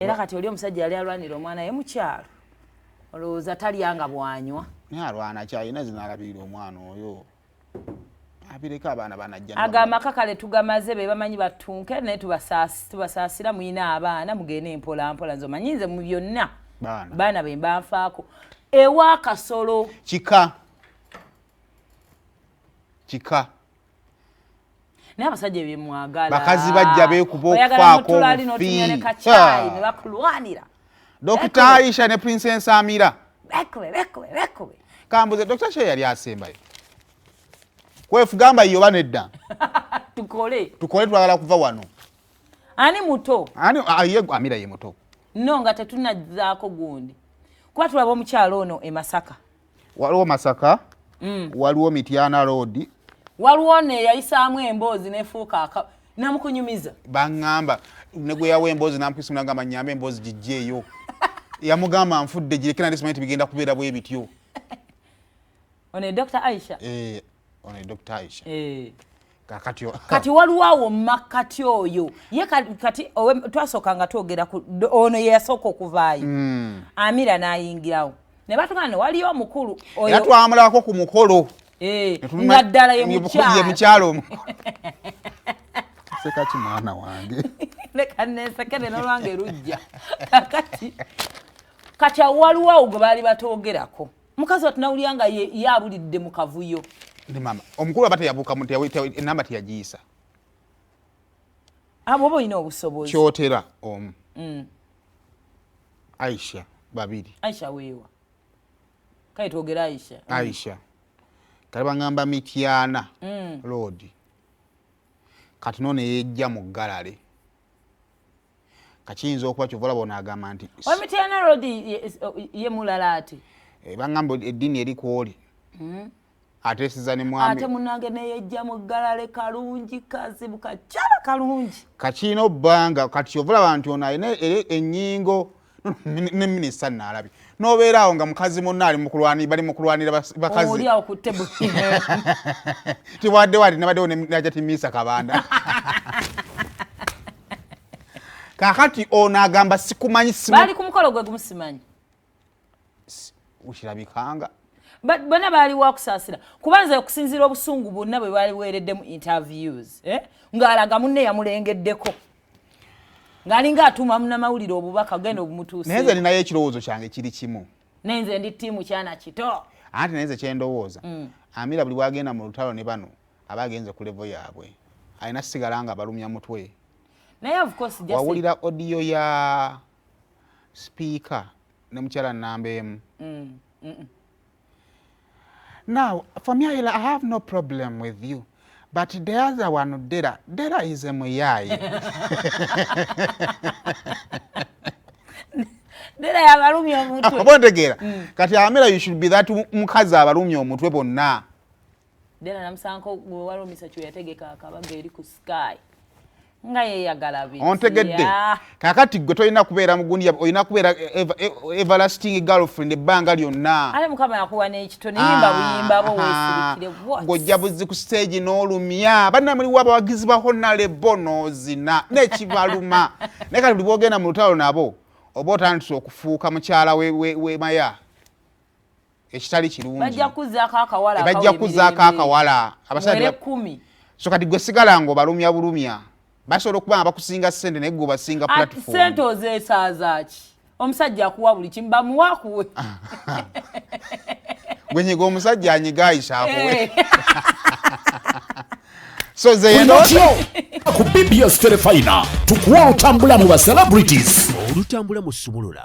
Era kati oli omusajja yali alwanira omwana ye mukyalo. Olowooza talyanga bwanywa. Naye alwana kyayina zinaalabirira omwana oyo. Abireka abaana banajja. Agamba kakale tugamaze be bamanyi batunke naye tubasaasira muyina abaana mugende empola mpola nzomanyize mu byonna. Baana be mbanfaako. Ewa kasolo. Kika. Naye abasajja bye mwagala. Bakazi bajja beekuba okufaako obufi. Ne bakulwanira. Dr. Aisha ne Princess Amira. Bekube. Kambuze Dr. She yali asembayo. Kwefugamba yo banedda. Tukole twagala kuva wano. Ani muto? Ye Amira ye muto. No nga tetunazaako gundi. Kuba tulaba omukyalo ono e Masaka. Waliwo Masaka. Waliwo Mityana Road. Waliwo ne yayisaamu emboozi nefuuka namukunyumiza. Bangamba ne gwe yawe emboozi nampisa ngamba nyambe emboozi gijjeeyo. Yamugamba nfudde girekena ndisimanyi bigenda kubeera bwe bityo. One Dr. Aisha. One Dr. Aisha. Kati waliwo awo makati oyo. Ye kati twasoka nga twogera ono ye yasooka okuvaayo. Amira n'ayingirawo. Ne batugana waliyo omukulu oyo. Yatwamulako ku mukolo. Nga ddala ye mukyalo. Seka ki mwana wange. Leka nesekere n'olwange rujja. Kati waliwo awo gwe baali batoogerako. Mukazi watunawulira nga ye abulidde mu kavuyo. Ndi mama omukulu abate yabuka enamba teyagiyisa. Abo boyina obusobozi. Kyotera Aisha babiri. Aisha weewa. Kale twogera Aisha. Aisha. Kale bangamba Mityana Road. Kati none yejja mu Galale. Kachiyinza okuba kyovola bona agamba nti Mityana Road ye mulala ate. Bangamba eddiini eri kwoli. Ate sizane mwami. Ate munange ne yejja mu Galale kalungi kazibu kakyala kalungi. Kachino obbanga kati kyovola bantu ono ayina ennyingo ne minisita n'alabi. Nobeera awo nga mukazi munna ali mu kulwanira bakazi. Oli awo ku table. Tiwadde wali nabaddewo ne timisa kabanda. Kakati ono agamba sikumanyi simu. Bali ku mukolo gwe gumusimanyi. Ukirabikanga. Bonna baali wakusaasira. Kubanza okusinziira obusungu bwonna bwe baali weeredde mu interviews. Ng'alaga munne yamulengeddeko. Ngalinga atuma munnamawulire obubaka genda obumutuuse. Naye nze naye ekirowoozo kyange kiri kimu. Nenze ndi ttiimu kyana kito. Anti naye nze kyendowooza. Amira buli bwagenda mu lutalo ne bano abagenze ku level yaabwe. Alina sigala nga balumya mutwe. Naye of course just wawulira audio ya speaker ne mukyala namba emu. Now, for me, I have no problem with you. But the other one, Dera is a muyai. Dera ya barumi omutwe. Abondegera. Kati Amira, you should be that mukazi abalumi omutwe bonna. Dera namusanko gwe walumisa kyo yategeka akabaga eri ku sky. Nga yeyagala bintu. Ontegedde. Kakati gwe toyina kubeera mugundi oyina kubeera everlasting girlfriend ebbanga lyonna. Ale mukama yakuwa n'ekitone yimba buyimba bo weesirikire. Ng'ojja buzzi ku stage n'olumya. Banna muli waba wagizi baho nale bono zina n'ekibaluma. Naye kati buli bwogenda mu lutalo nabo oba otandise okufuuka mukyala we maya. Ekitali kirungi. Bajja kuzzaako akawala. Abasajja 10. So kati gwe sigala ng'obalumya bulumya. Basobola okuba bakusinga ssente naye gwe basinga platform. Ssente ozeesaaza ki? Omusajja akuwa buli kimu bamuwakuwe. Gwe nyiga omusajja anyiga Aisha akuwe. So ze yendo ku BBS Telefina tukuwa otambula mu ba celebrities. Olutambula mu Sumulula.